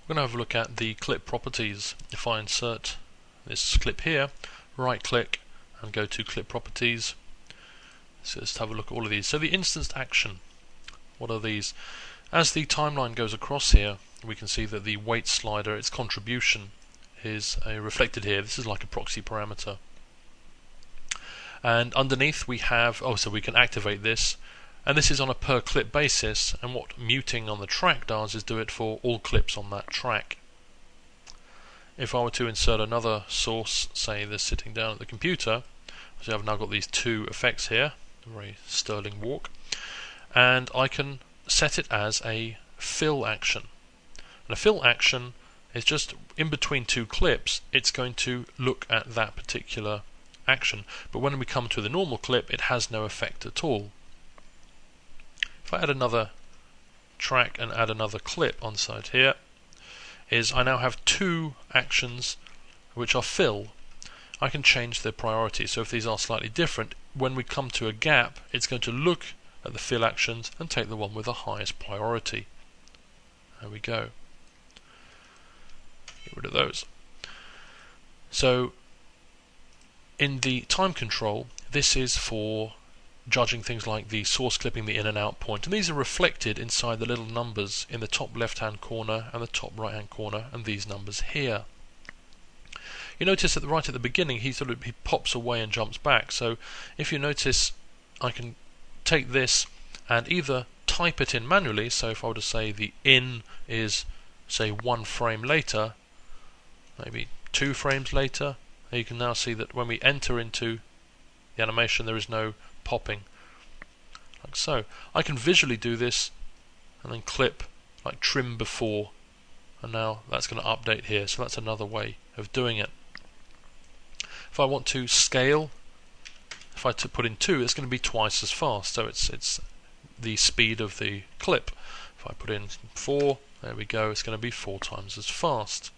we're going to have a look at the clip properties. If I insert this clip here, right click and go to clip properties. So let's have a look at all of these. So the instanced action, what are these? As the timeline goes across here, we can see that the weight slider, its contribution, is reflected here. This is like a proxy parameter. And underneath we have, so we can activate this, and this is on a per clip basis, and what muting on the track does is do it for all clips on that track. If I were to insert another source, say this sitting down at the computer, so I've now got these two effects here, a very sterling walk, and I can set it as a fill action. And a fill action is just in between two clips, it's going to look at that particular action, but when we come to the normal clip it has no effect at all. If I add another track and add another clip on the side here, I now have two actions which are fill. I can change their priority, so if these are slightly different, when we come to a gap it's going to look at the fill actions and take the one with the highest priority. There we go. Get rid of those. So in the time control, this is for judging things like the source clipping, the in and out point, and these are reflected inside the little numbers in the top left hand corner and the top right hand corner, and these numbers here. You notice that right at the beginning he pops away and jumps back, so if you notice I can take this and either type it in manually, so if I were to say the in is say 1 frame later, maybe 2 frames later, you can now see that when we enter into the animation there is no popping, like so. I can visually do this and then clip, like trim before, and now that's going to update here, so that's another way of doing it. If I want to scale, if I put in 2, it's going to be twice as fast, so it's the speed of the clip. If I put in 4, there we go, it's going to be 4 times as fast.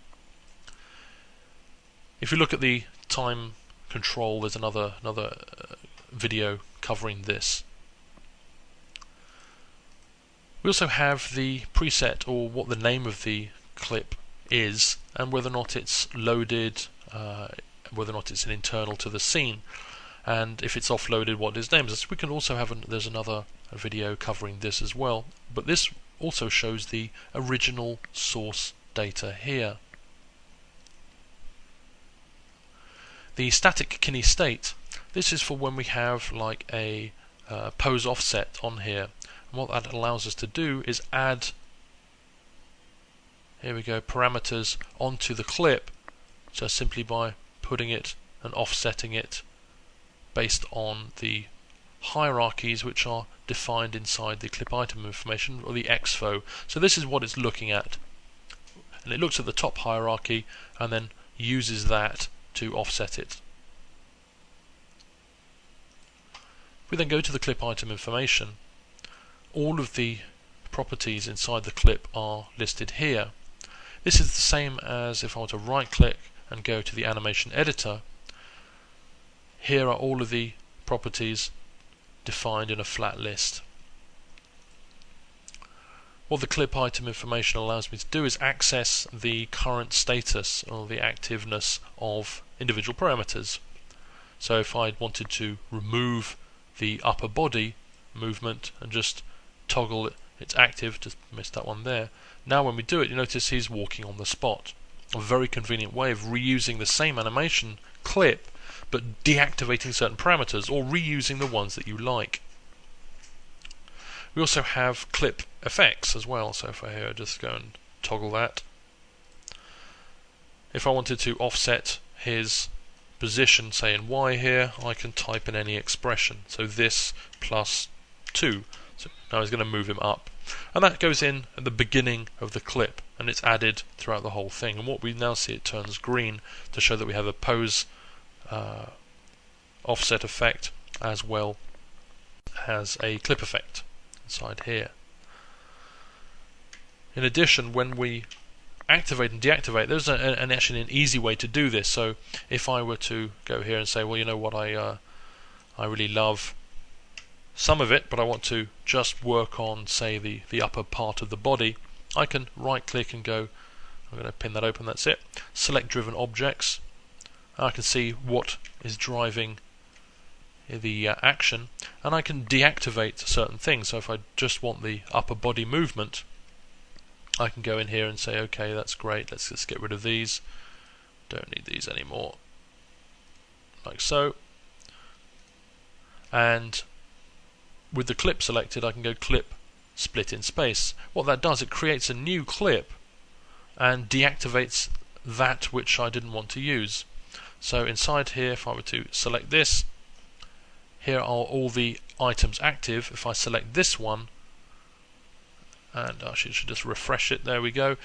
If you look at the time control, there's another video covering this. We also have the preset, or what the name of the clip is, and whether or not it's loaded, whether or not it's an internal to the scene, and if it's offloaded, what its name is. We can also have there's another video covering this as well, but this also shows the original source data here. The static kinestate, this is for when we have like a pose offset on here, and what that allows us to do is add, here we go, parameters onto the clip, just simply by putting it and offsetting it based on the hierarchies which are defined inside the clip item information, or the exfo. So this is what it's looking at, and it looks at the top hierarchy and then uses that to offset it. If we then go to the clip item information, all of the properties inside the clip are listed here. This is the same as if I were to right click and go to the animation editor. Here are all of the properties defined in a flat list. What the clip item information allows me to do is access the current status or the activeness of individual parameters. So if I wanted to remove the upper body movement and just toggle it's active, just missed that one there. Now when we do it, you notice he's walking on the spot. A very convenient way of reusing the same animation clip but deactivating certain parameters, or reusing the ones that you like. We also have clip effects as well, so if I here just go and toggle that. If I wanted to offset his position, say in Y here, I can type in any expression, so this plus 2. So now he's going to move him up, and that goes in at the beginning of the clip, and it's added throughout the whole thing. And what we now see, it turns green to show that we have a pose offset effect as well as a clip effect inside here. In addition, when we activate and deactivate, there's actually an easy way to do this. So if I were to go here and say, well, you know what, I really love some of it, but I want to just work on, say, the upper part of the body, I can right click and go, I'm going to pin that open, that's it. Select driven objects. I can see what is driving the action, and I can deactivate certain things. So if I just want the upper body movement, I can go in here and say, okay, that's great, let's just get rid of these, don't need these anymore, like so. And with the clip selected, I can go clip split in space. What that does, it creates a new clip and deactivates that which I didn't want to use. So inside here, if I were to select this, here are all the items active. If I select this one, and I should just refresh it, there we go,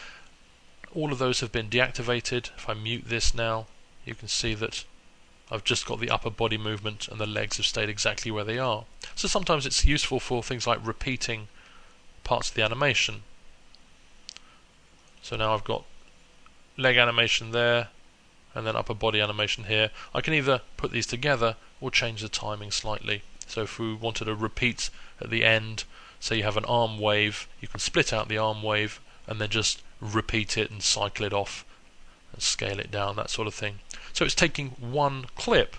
all of those have been deactivated. If I mute this now, you can see that I've just got the upper body movement and the legs have stayed exactly where they are. So sometimes it's useful for things like repeating parts of the animation. So now I've got leg animation there, and then upper body animation here. I can either put these together or change the timing slightly. So if we wanted a repeat at the end, say you have an arm wave, you can split out the arm wave and then just repeat it and cycle it off and scale it down, that sort of thing. So it's taking one clip,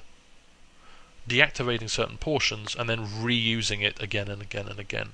deactivating certain portions, and then reusing it again and again and again.